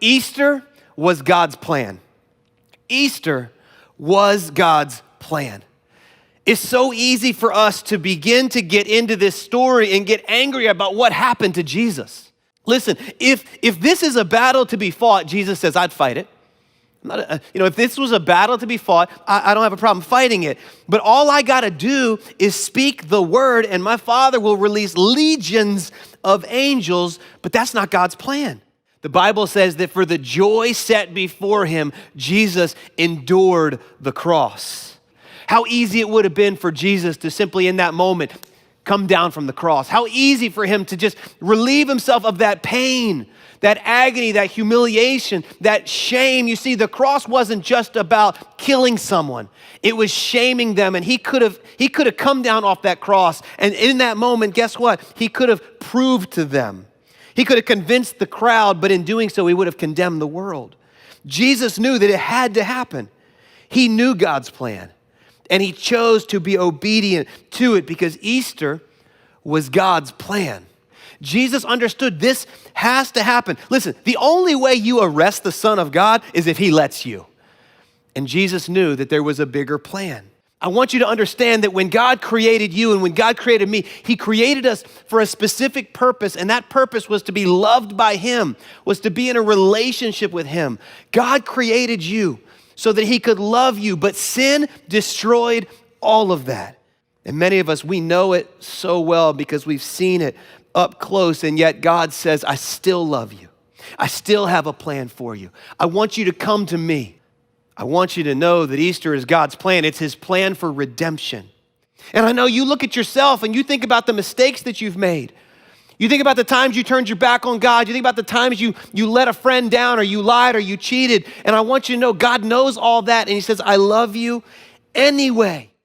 Easter was God's plan. Easter was God's plan. It's so easy for us to begin to get into this story and get angry about what happened to Jesus. Listen, if this is a battle to be fought, Jesus says, I'd fight it. If this was a battle to be fought, I don't have a problem fighting it. But all I got to do is speak the word and my Father will release legions of angels, but that's not God's plan. The Bible says that for the joy set before him, Jesus endured the cross. How easy it would have been for Jesus to simply in that moment come down from the cross. How easy for him to just relieve himself of that pain, that agony, that humiliation, that shame. You see, the cross wasn't just about killing someone. It was shaming them, and he could have come down off that cross, and in that moment, guess what? He could have proved to them. He could have convinced the crowd, but in doing so, he would have condemned the world. Jesus knew that it had to happen. He knew God's plan, and he chose to be obedient to it because Easter was God's plan. Jesus understood this has to happen. Listen, the only way you arrest the Son of God is if he lets you. And Jesus knew that there was a bigger plan. I want you to understand that when God created you and when God created me, he created us for a specific purpose, and that purpose was to be loved by him, was to be in a relationship with him. God created you so that he could love you, but sin destroyed all of that. And many of us, we know it so well because we've seen it up close, and yet God says, I still love you. I still have a plan for you. I want you to come to me. I want you to know that Easter is God's plan. It's his plan for redemption. And I know you look at yourself and you think about the mistakes that you've made. You think about the times you turned your back on God. You think about the times you let a friend down or you lied or you cheated. And I want you to know God knows all that. And he says, I love you anyway.